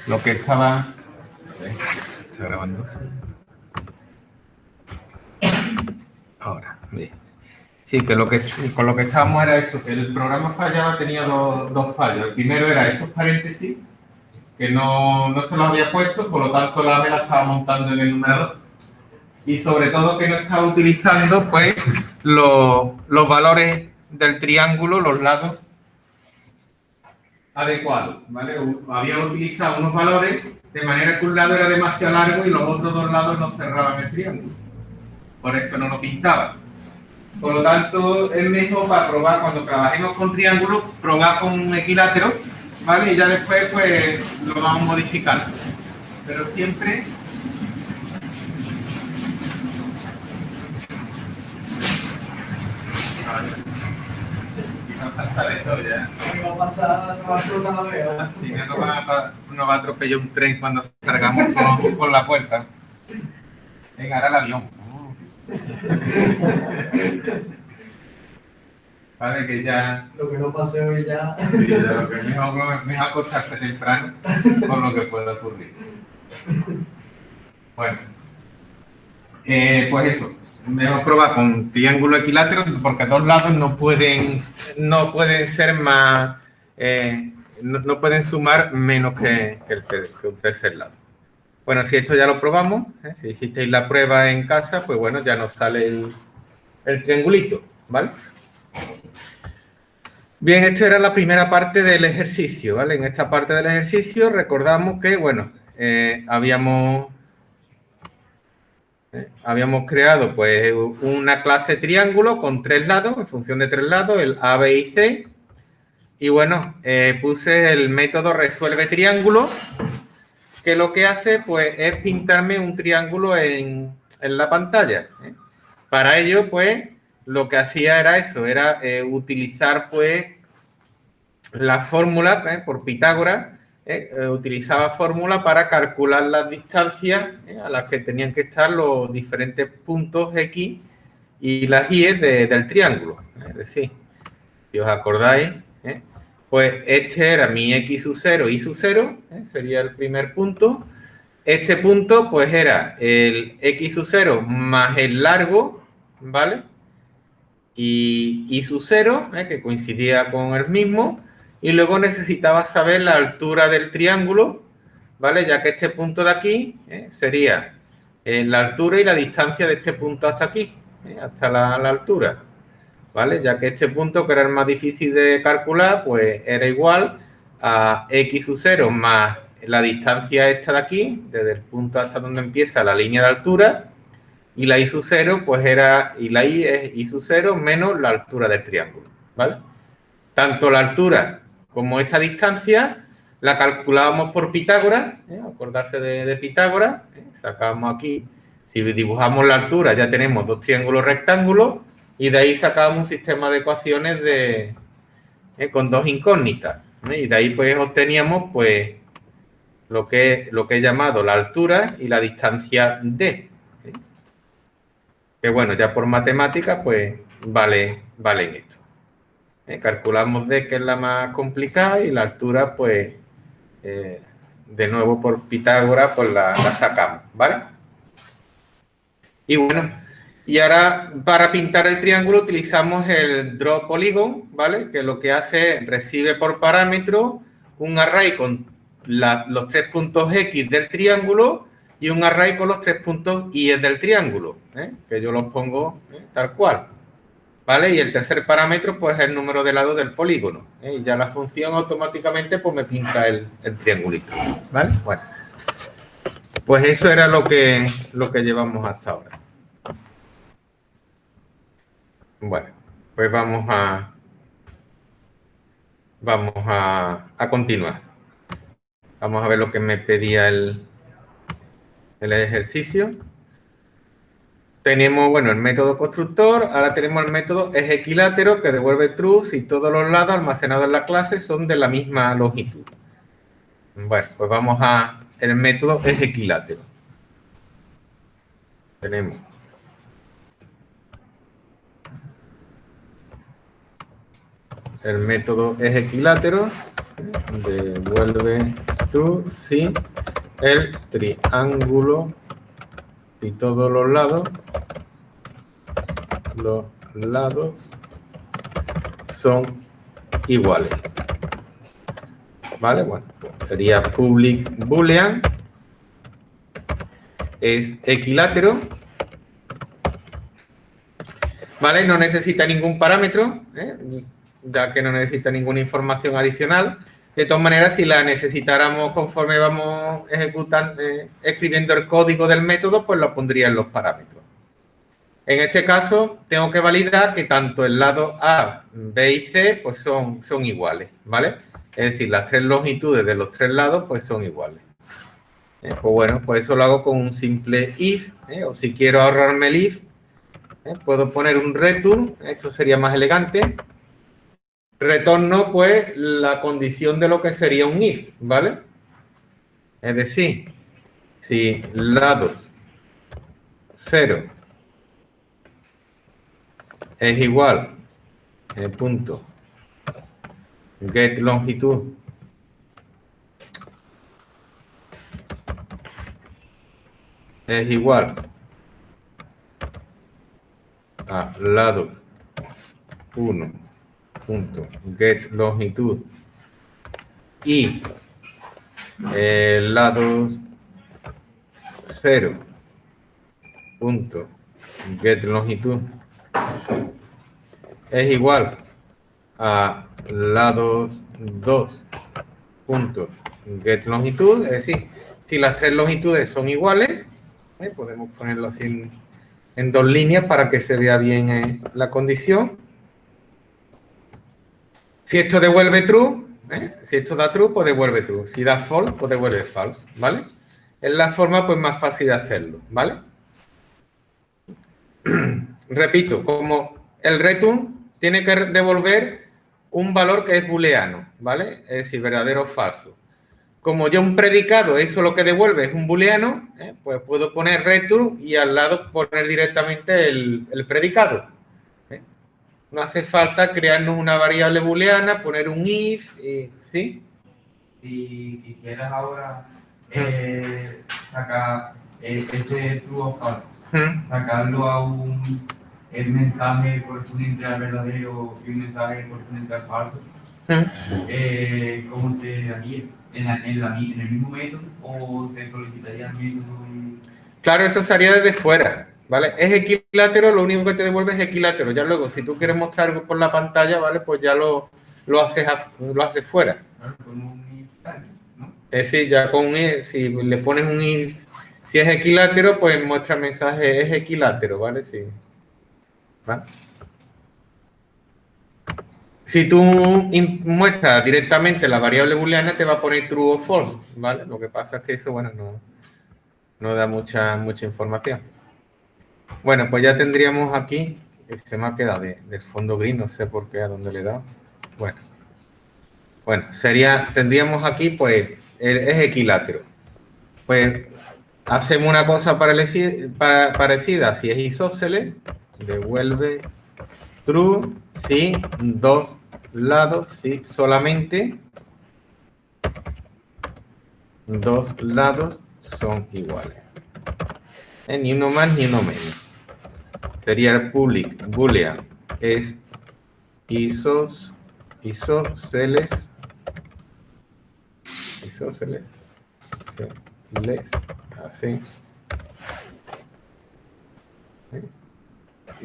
lo que estaba... ¿Está grabando? Ahora, bien. Sí, que con lo que estábamos era eso, que el programa fallaba, tenía dos fallos. El primero era estos paréntesis, que no se los había puesto, por lo tanto la me la estaba montando en el numerador. Y sobre todo que no estaba utilizando pues los valores del triángulo, los lados adecuados, ¿vale? Había utilizado unos valores de manera que un lado era demasiado largo y los otros dos lados no cerraban el triángulo. Por eso no lo pintaba. Por lo tanto, es mejor para probar, cuando trabajemos con triángulos, probar con un equilátero, ¿vale? Y ya después pues lo vamos modificando. Pero siempre... ¿Qué va a pasar a tomar cosas a la vez? Sí, no va a atropellar un tren cuando cargamos por la puerta. Venga, ahora el avión. Vale, que ya... Lo que no pase hoy ya... Sí, ya lo que es mejor acostarse temprano por lo que pueda ocurrir. Bueno, pues eso. Mejor probar con triángulo equilátero porque dos lados no pueden ser más... no pueden sumar menos que un tercer lado. Bueno, si esto ya lo probamos, si hicisteis la prueba en casa, pues bueno, ya nos sale el triangulito, ¿vale? Bien, esta era la primera parte del ejercicio, ¿vale? En esta parte del ejercicio recordamos que, bueno, habíamos creado pues una clase triángulo con tres lados, en función de tres lados, el A, B y C. Y bueno, puse el método resuelve triángulo, que lo que hace pues es pintarme un triángulo en la pantalla. Para ello, pues, lo que hacía era eso, era utilizar pues la fórmula por Pitágoras, utilizaba fórmula para calcular las distancias a las que tenían que estar los diferentes puntos X y las Y del triángulo. Es decir, si os acordáis, pues este era mi X sub 0, Y sub 0, sería el primer punto. Este punto, pues, era el X sub 0 más el largo, ¿vale? Y Y sub 0, que coincidía con el mismo. Y luego necesitaba saber la altura del triángulo, ¿vale? Ya que este punto de aquí sería la altura y la distancia de este punto hasta aquí, hasta la altura, ¿vale? Ya que este punto, que era el más difícil de calcular, pues era igual a X sub 0 más la distancia esta de aquí, desde el punto hasta donde empieza la línea de altura, y la Y sub 0, pues y la Y es Y sub 0 menos la altura del triángulo, ¿vale? Tanto la altura como esta distancia la calculábamos por Pitágoras, acordarse de Pitágoras, sacamos aquí, si dibujamos la altura ya tenemos dos triángulos rectángulos y de ahí sacábamos un sistema de ecuaciones con dos incógnitas, y de ahí pues obteníamos pues lo que he llamado la altura y la distancia D, que bueno, ya por matemáticas pues valen esto. Calculamos D, que es la más complicada, y la altura, pues, de nuevo por Pitágoras, pues la sacamos, ¿vale? Y bueno, y ahora para pintar el triángulo utilizamos el Draw Polygon, ¿vale? Que lo que hace es recibe por parámetro un array con los tres puntos X del triángulo y un array con los tres puntos Y del triángulo, que yo los pongo tal cual. ¿Vale? Y el tercer parámetro, pues, es el número de lados del polígono. Y ya la función automáticamente, pues, me pinta el triangulito. ¿Vale? Bueno. Pues eso era lo que llevamos hasta ahora. Bueno, pues vamos a continuar. Vamos a ver lo que me pedía el ejercicio. Tenemos, bueno, el método constructor, ahora tenemos el método es equilátero, que devuelve true si todos los lados almacenados en la clase son de la misma longitud. Bueno, pues vamos el método es equilátero. Tenemos el método es equilátero. devuelve true si el triángulo, si todos los lados son iguales. ¿Vale? Bueno, pues sería public boolean, es equilátero, ¿vale? No necesita ningún parámetro, ya que no necesita ninguna información adicional. De todas maneras, si la necesitáramos conforme vamos ejecutando, escribiendo el código del método, pues lo pondría en los parámetros. En este caso, tengo que validar que tanto el lado A, B y C pues son iguales, ¿vale? Es decir, las tres longitudes de los tres lados pues son iguales. Pues bueno, pues eso lo hago con un simple if, o si quiero ahorrarme el if, puedo poner un return, esto sería más elegante. Retorno pues la condición de lo que sería un if, ¿vale? Es decir, si lados 0 es igual, punto, get longitud es igual a lados 1 punto get longitud y lados 0 punto get longitud es igual a lados 2 punto get longitud, es decir, si las tres longitudes son iguales, podemos ponerlo así en dos líneas para que se vea bien la condición. Si esto devuelve true, si esto da true, pues devuelve true. Si da false, pues devuelve false, ¿vale? Es la forma pues más fácil de hacerlo, ¿vale? Repito, como el return tiene que devolver un valor que es booleano, ¿vale? Es decir, verdadero o falso. Como ya un predicado, eso lo que devuelve es un booleano, pues puedo poner return y al lado poner directamente el predicado. No hace falta crearnos una variable booleana, poner un if, ¿sí? Si quisieras ahora sacar ese true o false, sacarlo a el mensaje correspondiente al verdadero y un mensaje correspondiente al falso, ¿cómo se haría? ¿En el mismo método o se solicitaría el método? Claro, eso se haría desde fuera, ¿vale? Es equilátero, lo único que te devuelve es equilátero. Ya luego, si tú quieres mostrar algo por la pantalla, ¿vale? Pues ya lo haces fuera. Claro, con un if, ¿no? Es decir, ya con un if, si le pones un if, si es equilátero, pues muestra el mensaje es equilátero, ¿vale? Sí. ¿Vale? Si tú muestras directamente la variable booleana, te va a poner true o false, ¿vale? Lo que pasa es que eso, bueno, no da mucha información. Bueno, pues ya tendríamos aquí, se me ha quedado del fondo gris, no sé por qué, a dónde le he dado. Bueno, tendríamos aquí, pues, es equilátero. Pues, hacemos una cosa parecida, si es isósceles, devuelve true, si dos lados, si solamente dos lados son iguales. Ni uno más ni uno menos. Sería el public boolean es isósceles, así.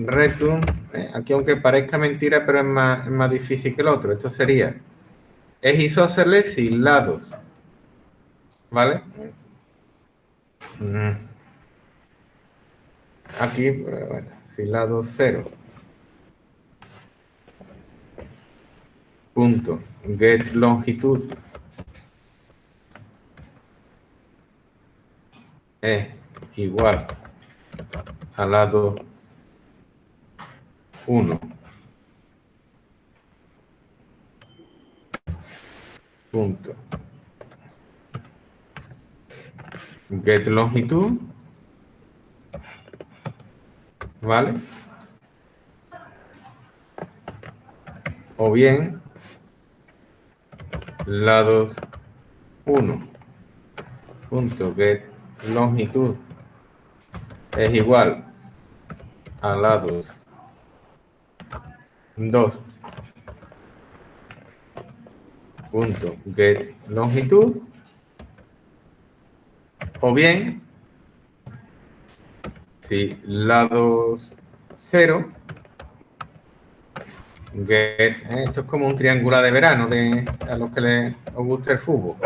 Return, aquí aunque parezca mentira, pero es más difícil que el otro. Esto sería, es isósceles si lados, ¿vale? Aquí, bueno, si lado 0 punto get longitud es igual al lado 1 punto get longitud, ¿vale? O bien lados 1 punto get longitud es igual a lados 2 punto get longitud, o bien si lados 0 get, esto es como un triángulo de verano a los que os gusta el fútbol.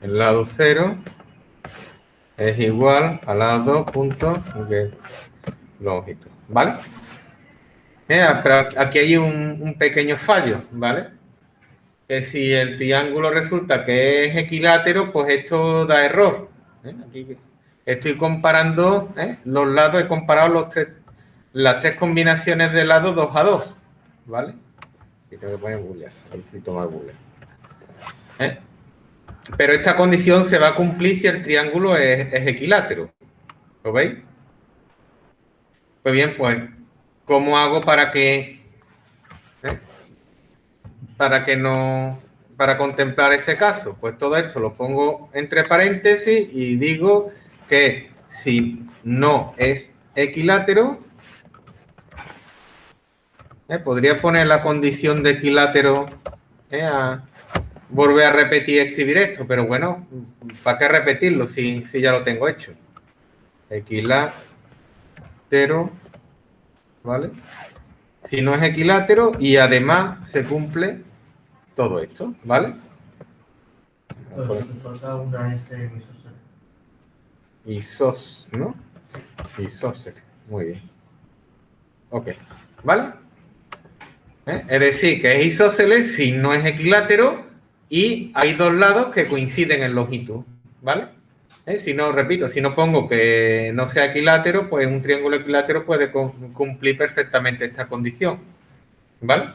El lado 0 es igual a lado 2 puntos get longitud, ¿vale? Pero aquí hay un pequeño fallo, ¿vale? Que si el triángulo resulta que es equilátero, pues esto da error. Aquí estoy comparando los lados, he comparado las tres combinaciones de lados 2 a 2, ¿vale? Y tengo que poner boolean, tomar boolean. Pero esta condición se va a cumplir si el triángulo es equilátero. ¿Lo veis? Pues bien, pues, ¿cómo hago para contemplar ese caso? Pues todo esto lo pongo entre paréntesis y digo que si no es equilátero, podría poner la condición de equilátero, volver a repetir y escribir esto, pero bueno, ¿para qué repetirlo si ya lo tengo hecho? Equilátero, ¿vale? Si no es equilátero y además se cumple todo esto, ¿vale? Entonces, te falta una S en isósceles, ¿no? Isósceles, muy bien. Ok, ¿vale? Es decir, que es isósceles si no es equilátero y hay dos lados que coinciden en longitud, ¿vale? Si no, repito, si no pongo que no sea equilátero, pues un triángulo equilátero puede cumplir perfectamente esta condición, ¿vale?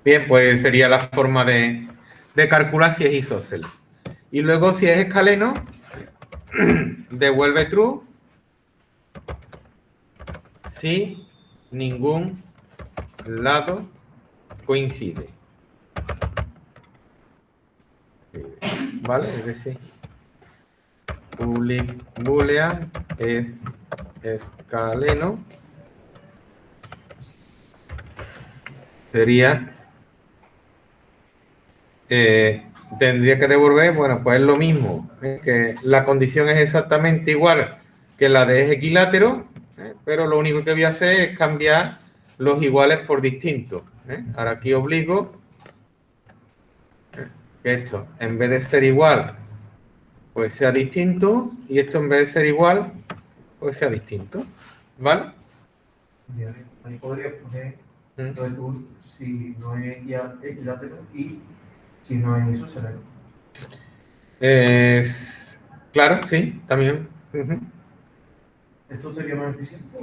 Bien, pues sería la forma de calcular si es isósceles. Y luego, si es escaleno, devuelve true si ningún lado coincide. ¿Vale? Es decir, boolean es escaleno. Sería, tendría que devolver, bueno, pues es lo mismo, que la condición es exactamente igual que la de es equilátero, pero lo único que voy a hacer es cambiar los iguales por distintos. Ahora aquí obligo que esto, en vez de ser igual, pues sea distinto, y esto en vez de ser igual, pues sea distinto, ¿vale? Ahí podría poner si no es equilátero y si no es isósceles. Claro, sí, también. ¿Esto sería más eficiente?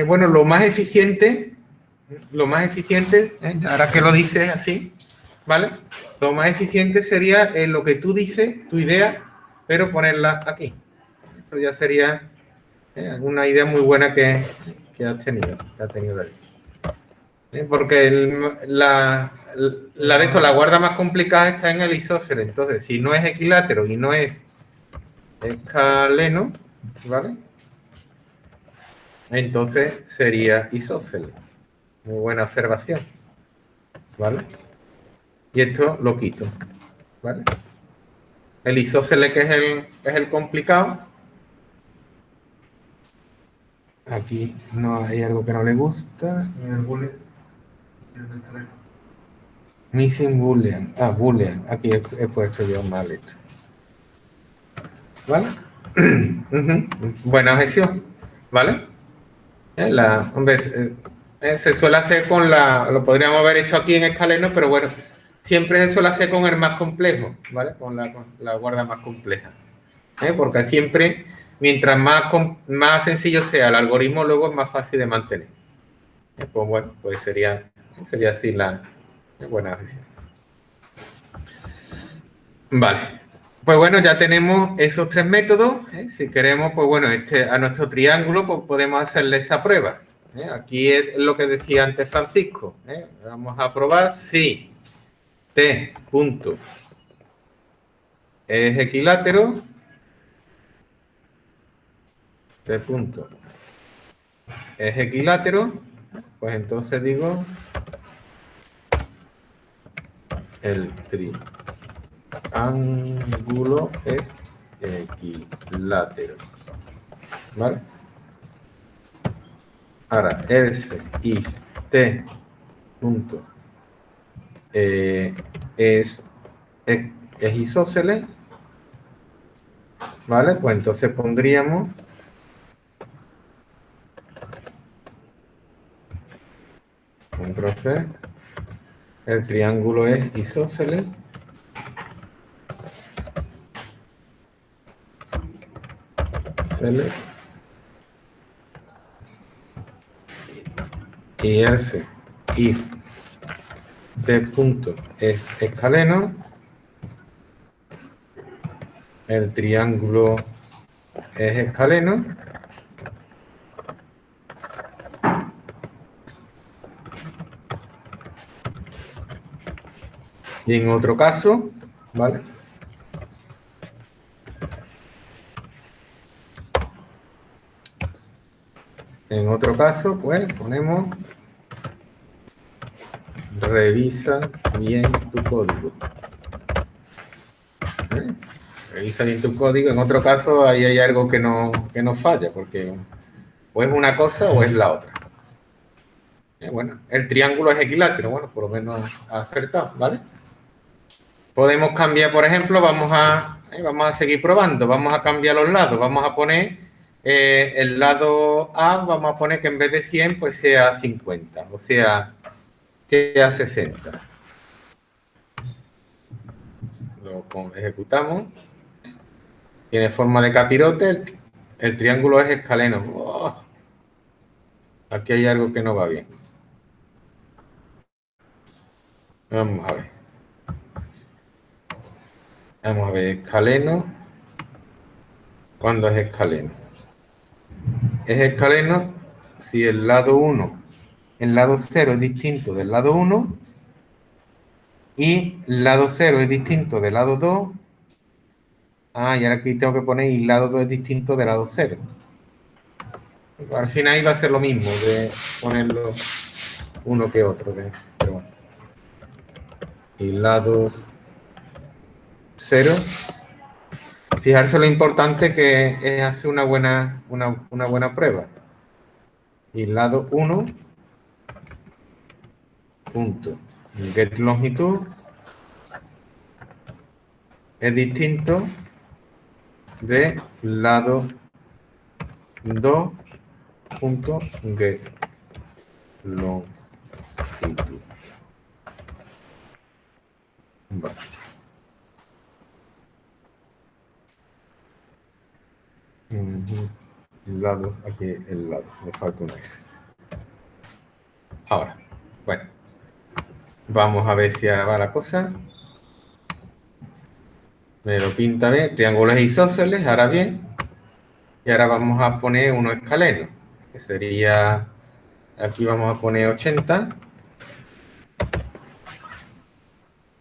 Bueno, lo más eficiente, ahora que lo dices así, ¿vale? Lo más eficiente sería lo que tú dices, tu idea, pero ponerla aquí. Esto ya sería una idea muy buena que has tenido, David. Porque la guarda más complicada está en el isósceles. Entonces, si no es equilátero y no es escaleno, ¿vale? Entonces sería isósceles. Muy buena observación, ¿vale? Y esto lo quito, ¿vale? El isósceles, que es el complicado. Aquí no hay algo que no le gusta. En el boolean. Missing boolean. Boolean. Aquí he puesto yo mal esto. ¿Vale? Buena objeción. ¿Vale? Se suele hacer con lo podríamos haber hecho aquí en escaleno, pero bueno, siempre se suele hacer con el más complejo, ¿vale? Con la guarda más compleja. Porque siempre, mientras más sencillo sea el algoritmo, luego es más fácil de mantener. Pues bueno, pues sería así la buena objeción. Vale. Pues bueno, ya tenemos esos tres métodos. Si queremos, pues bueno, a nuestro triángulo pues podemos hacerle esa prueba. Aquí es lo que decía antes Francisco. Vamos a probar si T punto es equilátero. T punto es equilátero. Pues entonces digo el triángulo es equilátero. ¿Vale? Ahora, S y T punto es isósceles. ¿Vale? Pues entonces pondríamos Control-C. El triángulo es isósceles. Y S y T punto es escaleno. El triángulo es escaleno. Y en otro caso, ¿vale? En otro caso, pues ponemos revisa bien tu código. Revisa bien tu código. En otro caso, ahí hay algo que no falla, porque o es una cosa o es la otra. Bueno, el triángulo es equilátero. Bueno, por lo menos acertado, ¿vale? Podemos cambiar, por ejemplo, vamos a seguir probando. Vamos a cambiar los lados. Vamos a poner el lado A, vamos a poner que en vez de 100, pues sea 50. O sea, sea 60. Lo ejecutamos. Tiene forma de capirote. El triángulo es escaleno. Oh, aquí hay algo que no va bien. Vamos a ver. Vamos a ver, escaleno. ¿Cuándo es escaleno? Es escaleno si el lado 1, el lado 0 es distinto del lado 1 y el lado 0 es distinto del lado 2. Y ahora aquí tengo que poner y el lado 2 es distinto del lado 0. Al final iba a ser lo mismo de ponerlo uno que otro. Pero bueno. Y lados 0. Fijarse lo importante que es hacer una buena prueba. Y lado 1 punto get longitud es distinto de lado 2 punto get longitud. Vale. El lado, aquí el lado, me falta una S. Ahora, bueno, vamos a ver si ahora va la cosa. Me lo pinta bien, triángulos isósceles, ahora bien. Y ahora vamos a poner uno escaleno, que sería, aquí vamos a poner 80.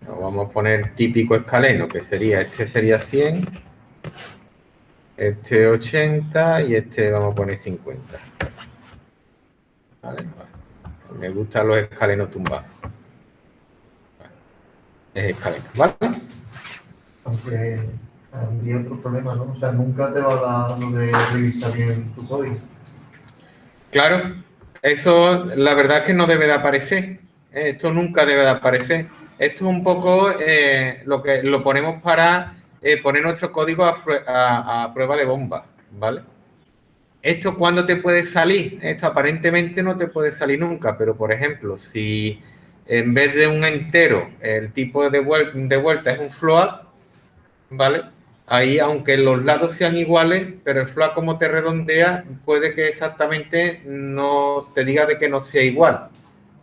Vamos a poner típico escaleno, que sería, este sería 100, este 80 y este vamos a poner 50. ¿Vale? Me gustan los escalenos tumbados. Es escaleno, ¿vale? Aunque hay otro problema, ¿no? O sea, nunca te va a dar lo de revisar bien tu código. Claro, eso la verdad es que no debe de aparecer. Esto nunca debe de aparecer. Esto es un poco lo que lo ponemos para poner nuestro código a prueba de bomba, ¿vale? ¿Esto cuándo te puede salir? Esto aparentemente no te puede salir nunca, pero por ejemplo, si en vez de un entero el tipo de vuelta es un float, ¿vale? Ahí, aunque los lados sean iguales, pero el float como te redondea, puede que exactamente no te diga de que no sea igual,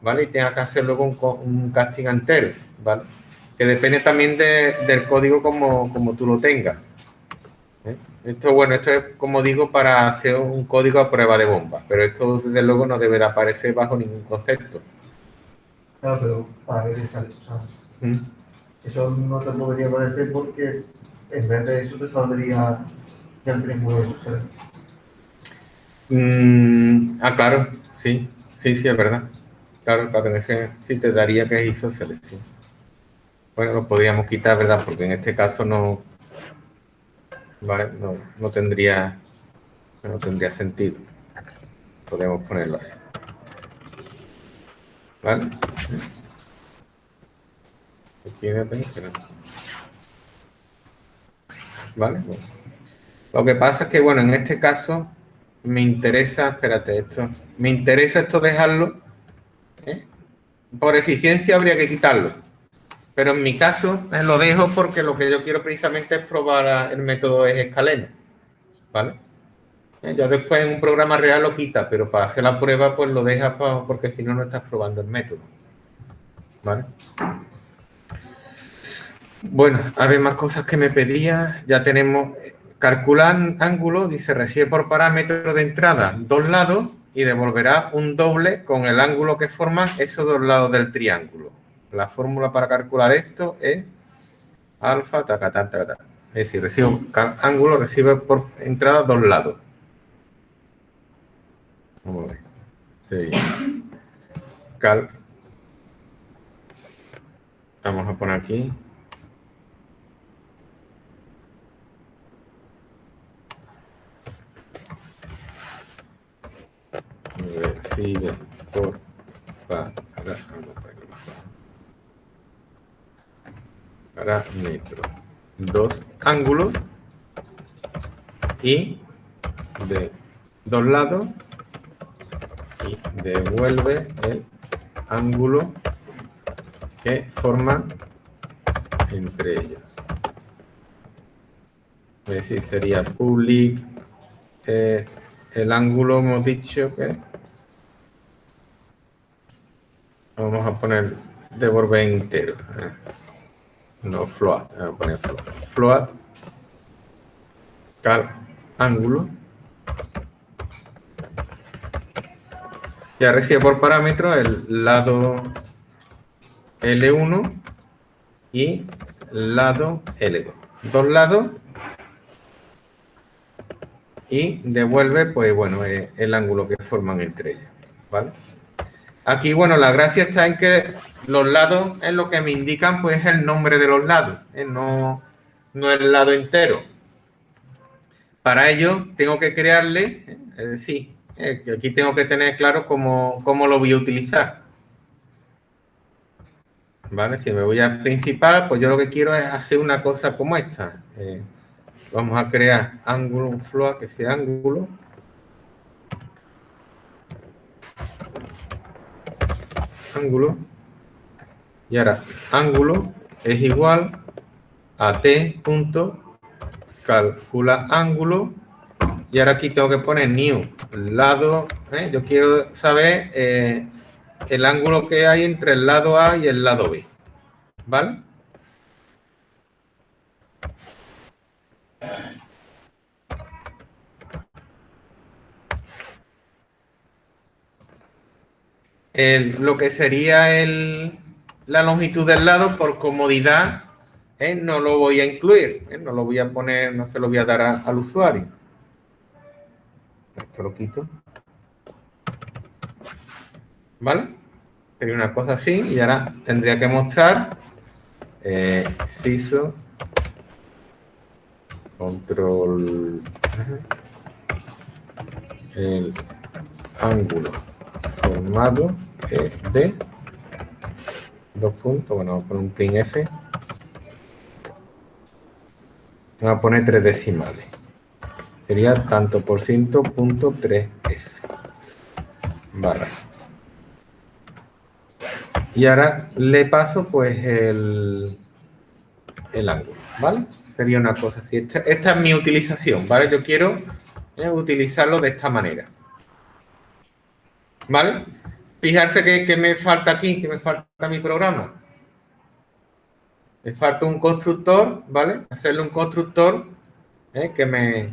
¿vale? Y tengas que hacer luego un casting entero, ¿vale? Que depende también del código como tú lo tengas. Esto, bueno, esto es, como digo, para hacer un código a prueba de bomba, pero esto, desde luego, no debe de aparecer bajo ningún concepto. Claro, pero para ver qué sale. O sea, eso no te podría aparecer porque en vez de eso te saldría ya el triángulo de suceder. Claro, sí, sí, sí, es verdad. Claro, en ese sí te daría que es isósceles, sí. Bueno, lo podríamos quitar, ¿verdad? Porque en este caso no, ¿vale? No tendría sentido. Podemos ponerlo así. ¿Vale? Aquí me parece, ¿no? ¿Vale? Bueno. Lo que pasa es que, bueno, en este caso me interesa, espérate, me interesa esto dejarlo, ¿eh? Por eficiencia habría que quitarlo, pero en mi caso lo dejo porque lo que yo quiero precisamente es probar el método es escaleno, ¿vale? Ya después en un programa real lo quita, pero para hacer la prueba pues lo dejas porque si no, no estás probando el método, ¿vale? Bueno, a ver, más cosas que me pedía. Ya tenemos, calcular ángulo, dice, recibe por parámetro de entrada 2 lados y devolverá un doble con el ángulo que forman esos 2 lados del triángulo. La fórmula para calcular esto es alfa, tacatán, tacatán. Es decir, ángulo recibe por entrada 2 lados. Vamos a ver. Sería vamos a poner aquí. Recibe por parámetro 2 ángulos y de 2 lados y devuelve el ángulo que forman entre ellos. Es decir, sería public, el ángulo hemos dicho que vamos a poner devolver entero, no float, vamos a poner float, ángulo. Ya recibe por parámetro el lado L1 y lado L2. 2 lados y devuelve, pues bueno, el ángulo que forman entre ellos, ¿vale? Aquí, bueno, la gracia está en que los lados es lo que me indican, pues, el nombre de los lados, no el lado entero. Para ello, tengo que crearle, es decir, que aquí tengo que tener claro cómo lo voy a utilizar. ¿Vale? Si me voy al principal, pues yo lo que quiero es hacer una cosa como esta. Vamos a crear ángulo, un float que sea ángulo. Ángulo. Y ahora, ángulo es igual a t punto calcula ángulo. Y ahora aquí tengo que poner new lado. Yo quiero saber el ángulo que hay entre el lado A y el lado B. ¿Vale? Lo que sería la longitud del lado, por comodidad, no lo voy a incluir, no lo voy a poner, no se lo voy a dar al usuario. Esto lo quito. ¿Vale? Sería una cosa así y ahora tendría que mostrar CISO control el ángulo formado es de 2 puntos, bueno, vamos a poner un printf, vamos a poner 3 decimales, sería tanto por ciento punto 3f barra. Y ahora le paso pues el ángulo, ¿vale? Sería una cosa así. Esta es mi utilización, ¿vale? Yo quiero utilizarlo de esta manera. ¿Vale? Fijarse que me falta aquí, que me falta mi programa. Me falta un constructor, ¿vale? Hacerle un constructor que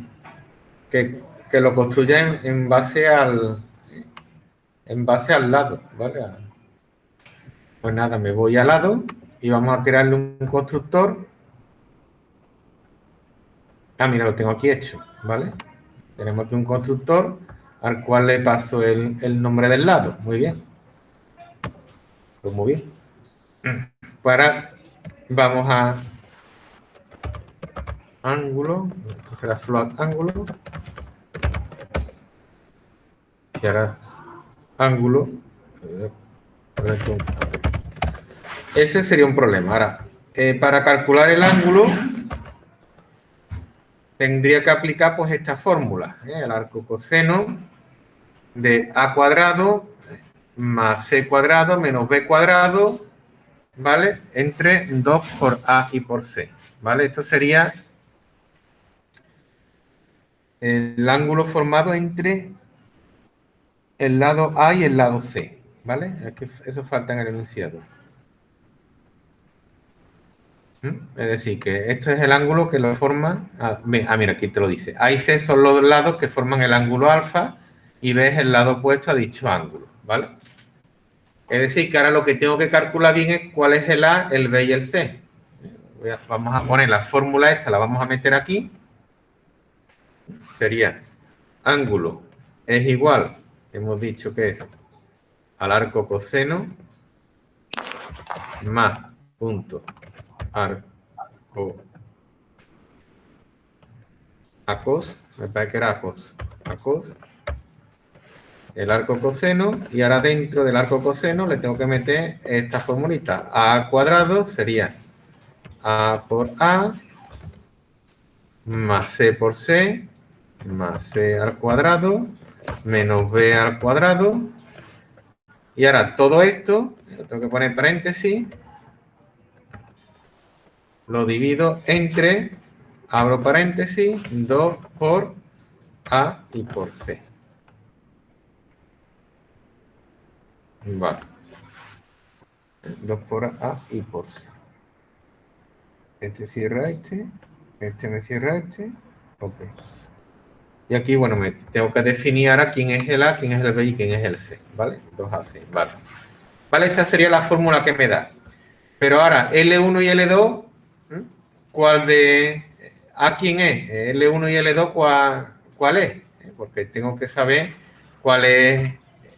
lo construya en base al lado, ¿vale? Pues nada, me voy al lado y vamos a crearle un constructor. Ah, mira, lo tengo aquí hecho, ¿vale? Tenemos aquí un constructor al cual le paso el nombre del lado. Muy bien. Pues muy bien. Pues ahora vamos a ángulo. Esto será float ángulo. Y ahora ángulo. Ese sería un problema. Ahora, para calcular el ángulo, tendría que aplicar pues esta fórmula. El arco coseno de a cuadrado más c cuadrado menos b cuadrado, ¿vale? Entre 2 por a y por c, ¿vale? Esto sería el ángulo formado entre el lado A y el lado C, ¿vale? Aquí eso falta en el enunciado. Es decir, que esto es el ángulo que lo forma... mira, aquí te lo dice. A y C son los lados que forman el ángulo alfa y B es el lado opuesto a dicho ángulo, ¿vale? Es decir, que ahora lo que tengo que calcular bien es cuál es el A, el B y el C. Vamos a poner la fórmula esta, la vamos a meter aquí. Sería ángulo es igual, hemos dicho que es al arco coseno más punto arco a cos, me parece que era a cos, el arco coseno, y ahora dentro del arco coseno le tengo que meter esta formulita. A al cuadrado sería A por A más C por C más C al cuadrado menos B al cuadrado. Y ahora todo esto, lo tengo que poner paréntesis, lo divido entre, abro paréntesis, 2 por A y por C. Vale. 2 por A y por C. Este cierra este me cierra este. Ok. Y aquí, bueno, me tengo que definir ahora quién es el A, quién es el B y quién es el C. ¿Vale? 2AC. Vale. Vale, esta sería la fórmula que me da. Pero ahora, L1 y L2, ¿cuál de A quién es? L1 y L2, ¿cuál es? Porque tengo que saber cuál es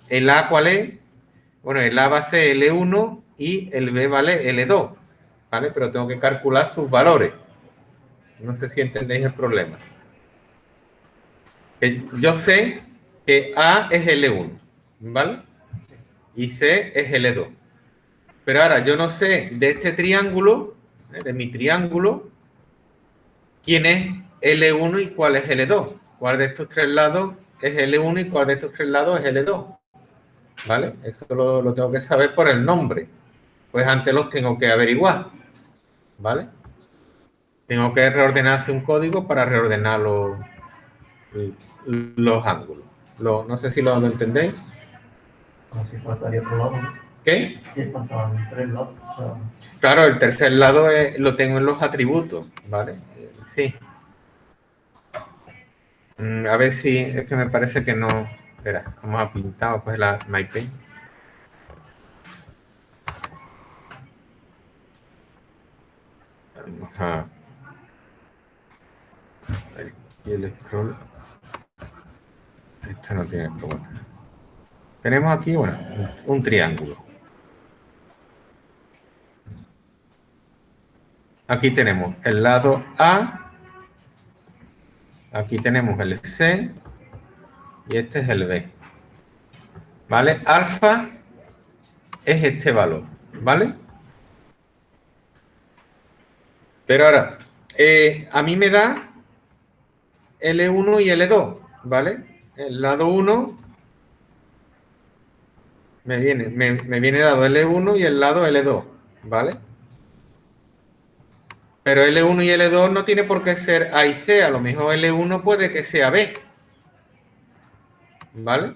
el A, cuál es. Bueno, el A va a ser L1 y el B vale L2, ¿vale? Pero tengo que calcular sus valores. No sé si entendéis el problema. Yo sé que A es L1, ¿vale? Y C es L2. Pero ahora yo no sé de este triángulo, de mi triángulo, quién es L1 y cuál es L2. ¿Cuál de estos tres lados es L1 y cuál de estos tres lados es L2? ¿Vale? Eso lo tengo que saber por el nombre. Pues antes los tengo que averiguar. ¿Vale? Tengo que reordenarse un código para reordenar los ángulos. No sé si lo entendéis. Así faltaría otro lado, ¿no? ¿Qué? Y faltaban 3 lados. O sea, Claro, el tercer lado lo tengo en los atributos, ¿vale? Sí. A ver si es que me parece que no. Espera, vamos a pintar, vamos a coger la MyPaint. Vamos a. Aquí el scroll. Esto no tiene problema. Tenemos aquí, bueno, un triángulo. Aquí tenemos el lado A. Aquí tenemos el C. Y este es el B. ¿Vale? Alfa es este valor. ¿Vale? Pero ahora, a mí me da L1 y L2. ¿Vale? El lado 1 me viene dado L1 y el lado L2, ¿vale? Pero L1 y L2 no tiene por qué ser A y C, a lo mejor L1 puede que sea B, ¿vale?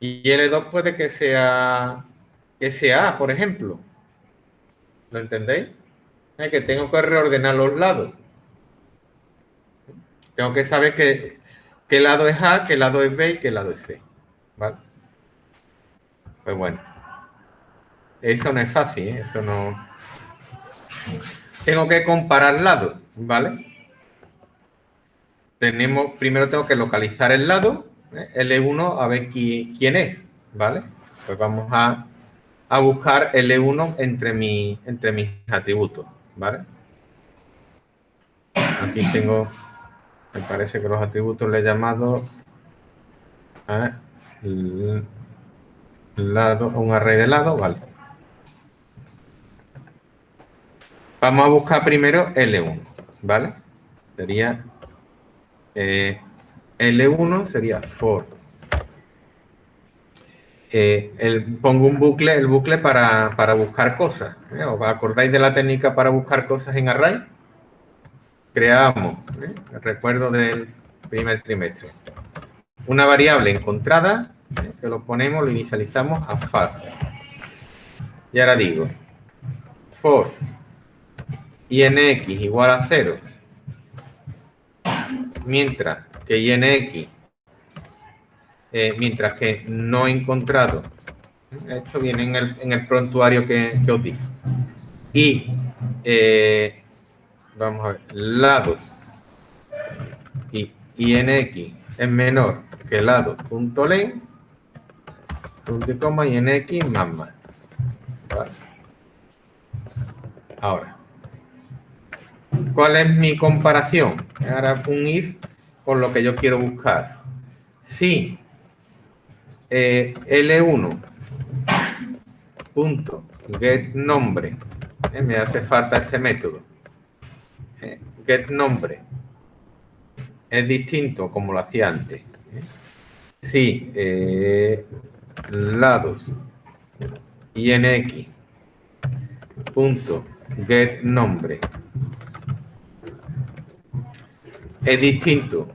Y L2 puede que sea A, por ejemplo. ¿Lo entendéis? Es que tengo que reordenar los lados. Tengo que saber qué lado es A, qué lado es B y qué lado es C. ¿Vale? Pues bueno. Eso no es fácil, ¿eh? Eso no... Tengo que comparar lados, ¿vale? Primero tengo que localizar el lado, L1, a ver quién es, ¿vale? Pues vamos a buscar L1 entre mis atributos, ¿vale? Aquí tengo, me parece que los atributos le he llamado lado, un array de lado, ¿vale? Vamos a buscar primero L1, ¿vale? Sería L1 sería for. Pongo un bucle, el bucle para buscar cosas. ¿Os acordáis de la técnica para buscar cosas en array? Creamos, recuerdo del primer trimestre, una variable encontrada, que lo ponemos, lo inicializamos a false. Y ahora digo, for inx igual a 0, mientras que inx, mientras que no encontrado, esto viene en el prontuario que os di. Y vamos a ver, lados y inx es menor que lado.len, punto y coma, inx más. ¿Vale? Ahora, ¿cuál es mi comparación? Ahora un if con lo que yo quiero buscar. Si L1 punto get nombre, me hace falta este método, get nombre es distinto como lo hacía antes. Si lados inx punto get nombre es distinto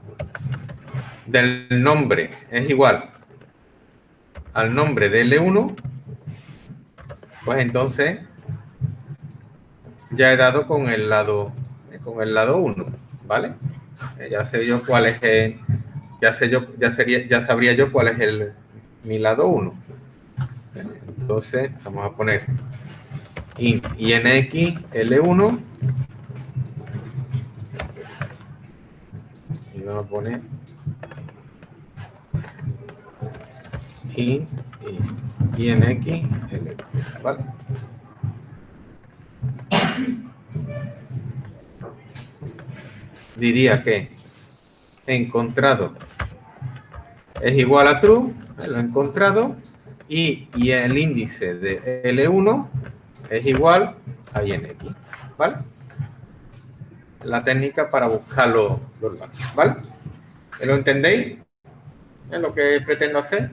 del nombre, es igual al nombre de L1, pues entonces ya he dado con el lado 1, ¿vale? Ya sé yo cuál es el, ya sabría yo cuál es mi lado 1. Entonces vamos a poner int inx L1 y vamos a poner int inx L1, ¿vale? Diría que encontrado es igual a true, lo he encontrado, y el índice de L1 es igual a inx, ¿vale? La técnica para buscar los lados, ¿vale? ¿Lo entendéis? ¿Es lo que pretendo hacer?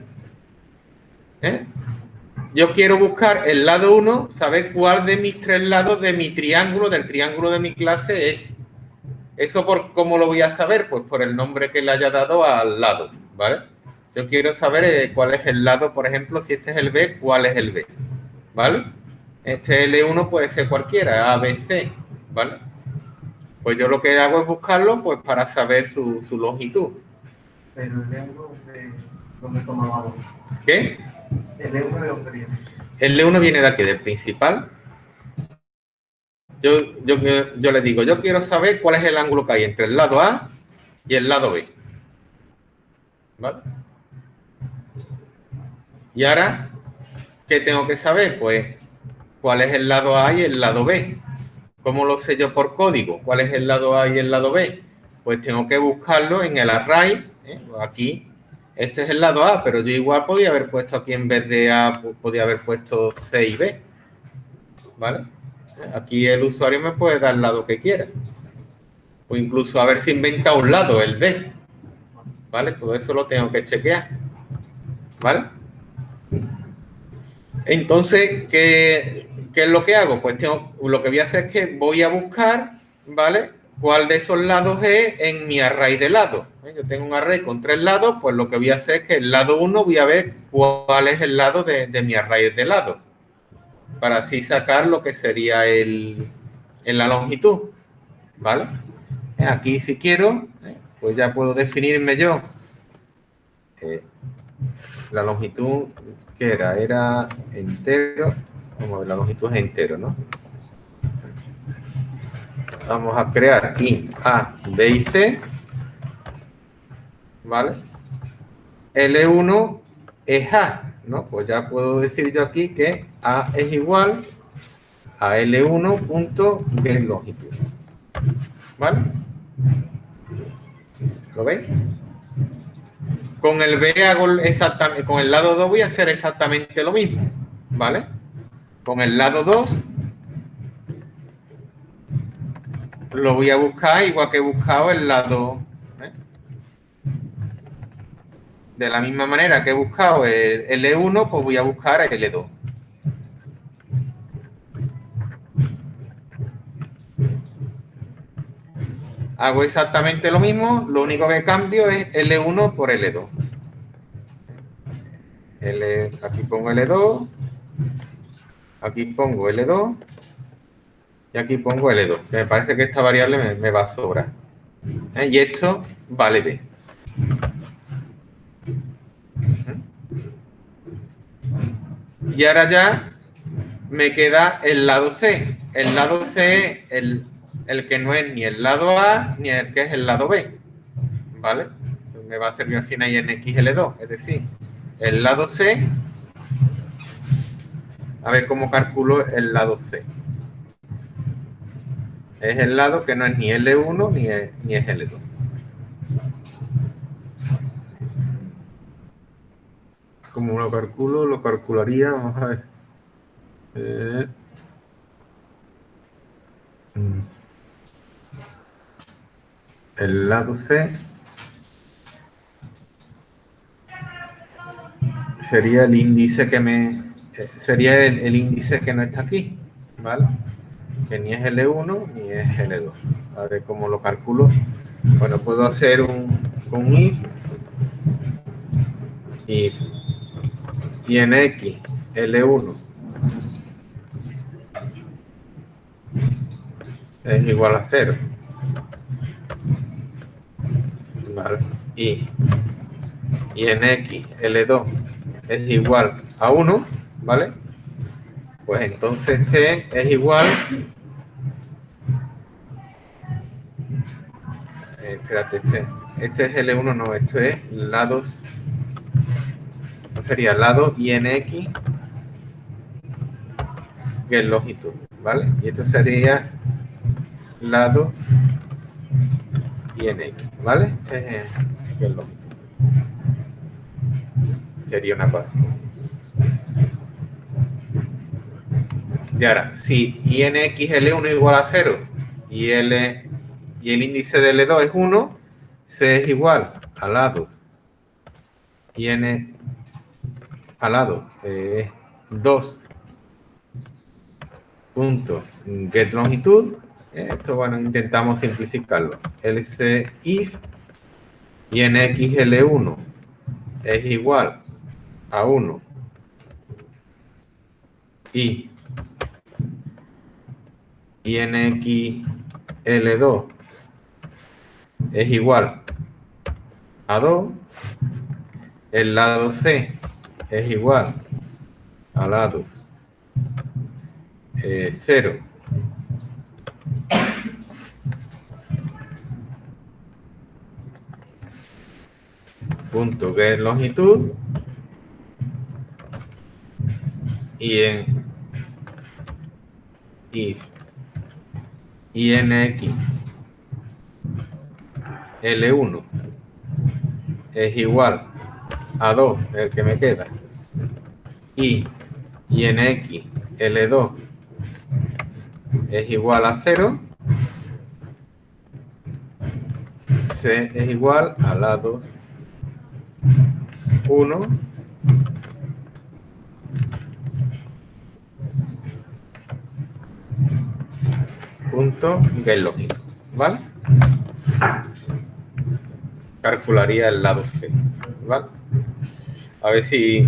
Yo quiero buscar el lado 1, saber cuál de mis 3 lados de mi triángulo, del triángulo de mi clase es. ¿Eso cómo lo voy a saber? Pues por el nombre que le haya dado al lado, ¿vale? Yo quiero saber cuál es el lado, por ejemplo, si este es el B, cuál es el B, ¿vale? Este L1 puede ser cualquiera, A, B, C, ¿vale? Pues yo lo que hago es buscarlo pues para saber su longitud. Pero el L1 de dónde tomamos. ¿Qué? El L1 de dónde viene. El L1 viene de aquí, del principal. Yo le digo, yo quiero saber cuál es el ángulo que hay entre el lado A y el lado B. ¿Vale? Y ahora, ¿qué tengo que saber? Pues, ¿cuál es el lado A y el lado B? ¿Cómo lo sé yo por código? ¿Cuál es el lado A y el lado B? Pues tengo que buscarlo en el array. Aquí, este es el lado A, pero yo igual podía haber puesto aquí en vez de A, podía haber puesto C y B. ¿Vale? Aquí el usuario me puede dar el lado que quiera. O incluso haberse inventado un lado, el B. ¿Vale? Todo eso lo tengo que chequear. ¿Vale? Entonces, ¿qué es lo que hago? Pues lo que voy a hacer es que voy a buscar, ¿vale? ¿Cuál de esos lados es en mi array de lados? Yo tengo un array con 3 lados, pues lo que voy a hacer es que el lado 1 voy a ver cuál es el lado de mi array de lados. Para así sacar lo que sería la longitud, ¿vale? Aquí si quiero, pues ya puedo definirme yo la longitud que era entero. Vamos a ver, la longitud es entero, ¿no? Vamos a crear int A, B y C, ¿vale? L1 es A, ¿no? Pues ya puedo decir yo aquí que A es igual a L1.getLongitud, ¿vale? ¿Lo veis? Con el B hago exactamente, con el lado 2 voy a hacer exactamente lo mismo, ¿vale? Con el lado 2 lo voy a buscar igual que he buscado el lado, ¿eh? De la misma manera que he buscado el L1, pues voy a buscar el L2. Hago exactamente lo mismo, lo único que cambio es L1 por L2. Aquí pongo L2, aquí pongo L2 y aquí pongo L2. Que me parece que esta variable me va a sobrar. Y esto vale D. Y ahora ya me queda el lado C. El lado C es el que no es ni el lado A ni el que es el lado B, ¿vale? Me va a servir al final en XL2, es decir, el lado C, a ver cómo calculo el lado C. Es el lado que no es ni L1 ni es L2. ¿Cómo lo calculo? Lo calcularía, vamos a ver. El lado C sería el índice que sería el índice que no está aquí, ¿vale? Que ni es L1 ni es L2. A ver cómo lo calculo. Bueno, puedo hacer un if y en X L1 es igual a 0, ¿vale? Y en X L2 es igual a 1, ¿vale? Pues entonces C es igual, espérate, este es L1, no, esto es lados, sería lado INX que es longitud, ¿vale? Y esto sería lado INX, ¿vale? Este es el longitud. Sería una cosa. Y ahora, si INX L1 es igual a 0 y el índice de L2 es 1, C es igual a lado IN al lado 2 punto get longitud. Esto, bueno, intentamos simplificarlo. Else if INX L1 es igual a 1 y INX L2 es igual a 2, el lado C es igual al lado 0 punto get longitud y en if INX L1 es igual a 2, el que me queda, y INX L2 es igual a 0, C es igual a lado 1 punto get longitud, ¿vale? Calcularía el lado C, ¿vale? A ver si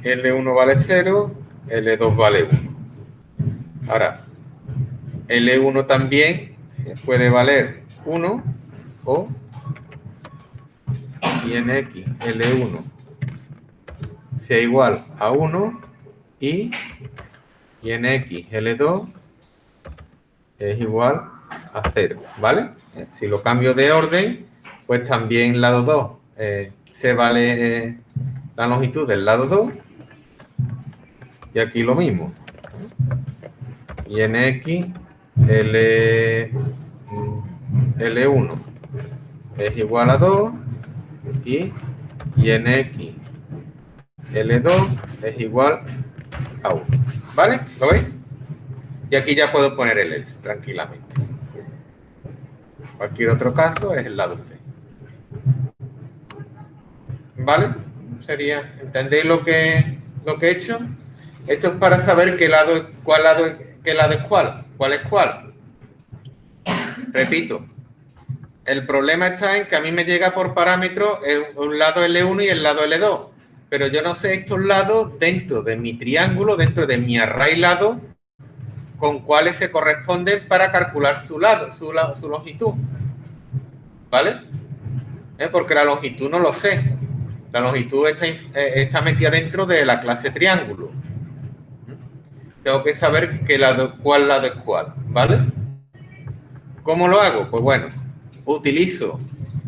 L1 vale 0, L2 vale 1. Ahora, L1 también puede valer 1 o y nx L1 sea igual a 1 y nx L2 es igual a 0, ¿vale? Si lo cambio de orden, pues también lado 2 se vale la longitud del lado 2 y aquí lo mismo. Y nx L1 es igual a 2 y nx L2 es igual a 1, ¿vale? ¿Lo veis? Y aquí ya puedo poner el else tranquilamente. Cualquier otro caso es el lado C. ¿Vale? Sería, ¿entendéis lo que he hecho? Esto es para saber qué lado es cuál. ¿Cuál es cuál? Repito, el problema está en que a mí me llega por parámetro un lado L1 y el lado L2, pero yo no sé estos lados dentro de mi triángulo, dentro de mi array lado, con cuáles se corresponden para calcular su longitud. ¿Vale? Porque la longitud no lo sé. La longitud está metida dentro de la clase triángulo. Tengo que saber cuál lado es cuál, ¿vale? ¿Cómo lo hago? Pues bueno, utilizo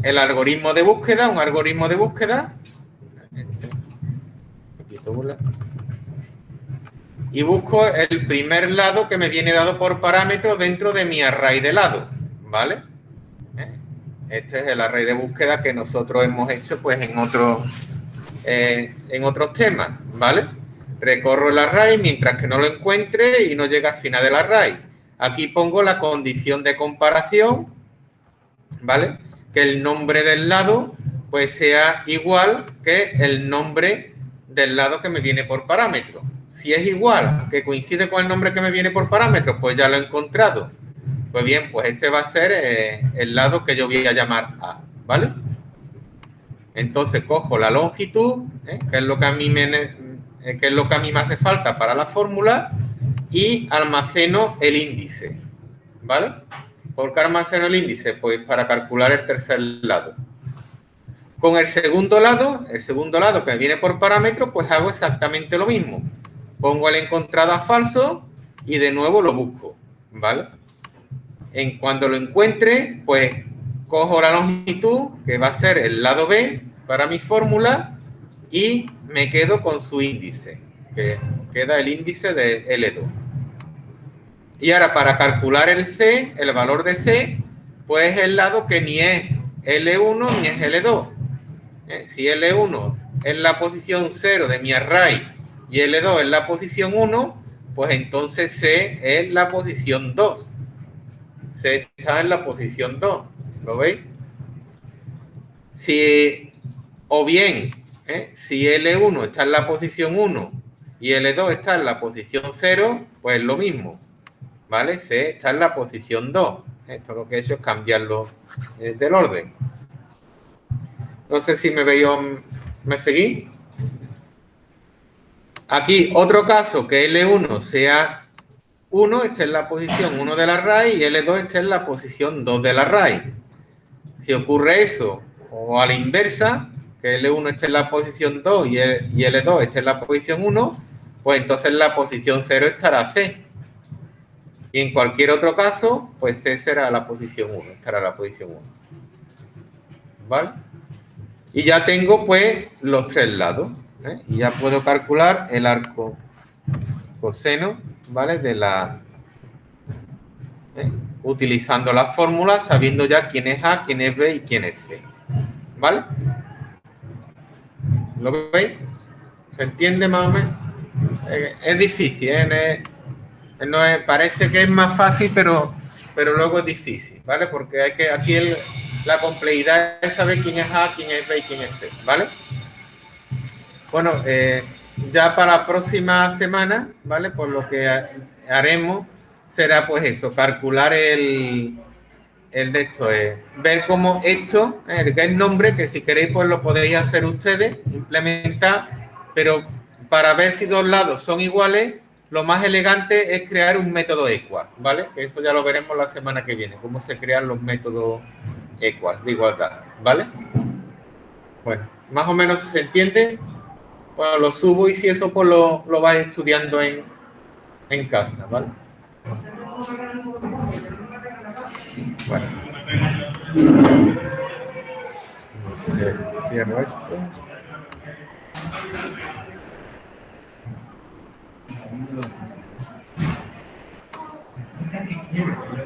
el algoritmo de búsqueda, un algoritmo de búsqueda. Y busco el primer lado que me viene dado por parámetro dentro de mi array de lado, ¿vale? Este es el array de búsqueda que nosotros hemos hecho pues en otros temas, ¿vale? Recorro el array mientras que no lo encuentre y no llega al final del array. Aquí pongo la condición de comparación, ¿vale? Que el nombre del lado pues sea igual que el nombre del lado que me viene por parámetro. Si es igual, que coincide con el nombre que me viene por parámetro, pues ya lo he encontrado. Pues bien, pues ese va a ser el lado que yo voy a llamar A, ¿vale? Entonces cojo la longitud, que es lo que a mí me hace falta para la fórmula, y almaceno el índice, ¿vale? ¿Por qué almaceno el índice? Pues para calcular el tercer lado. Con el segundo lado que me viene por parámetro, pues hago exactamente lo mismo. Pongo el encontrado falso y de nuevo lo busco, ¿vale? Cuando lo encuentre, pues cojo la longitud, que va a ser el lado B para mi fórmula, y me quedo con su índice, que queda el índice de L2. Y ahora para calcular el C, el valor de C, pues el lado que ni es L1 ni es L2. Si L1 es la posición 0 de mi array y L2 es la posición 1, pues entonces C es la posición 2. C está en la posición 2, ¿lo veis? O bien, si L1 está en la posición 1 y L2 está en la posición 0, pues lo mismo, ¿vale? C está en la posición 2. Esto lo que he hecho es cambiarlo del orden. No sé si me seguí. Aquí otro caso, que L1 sea 1, esté en la posición 1 del array y L2 esté en la posición 2 del array. Si ocurre eso, o a la inversa, que L1 esté en la posición 2 y L2 esté en la posición 1, pues entonces en la posición 0 estará C. Y en cualquier otro caso, pues C será la posición 1, estará la posición 1. ¿Vale? Y ya tengo pues los tres lados, y ya puedo calcular el arco coseno, ¿vale? Utilizando la fórmula, sabiendo ya quién es A, quién es B y quién es C, ¿vale? ¿Lo veis? ¿Se entiende más o menos? Es difícil, parece que es más fácil, pero luego es difícil, ¿vale? Porque aquí la complejidad es saber quién es A, quién es B y quién es C, ¿vale? Bueno, ya para la próxima semana, ¿vale? Pues lo que haremos será pues eso, calcular el de esto, ver cómo esto, el get nombre, que si queréis pues lo podéis hacer ustedes, implementar, pero para ver si dos lados son iguales, lo más elegante es crear un método equals, ¿vale? Que eso ya lo veremos la semana que viene, cómo se crean los métodos equals de igualdad, ¿vale? Bueno, más o menos se entiende. Bueno, lo subo y si eso pues lo vais estudiando en casa, ¿vale? Bueno. Cierro esto.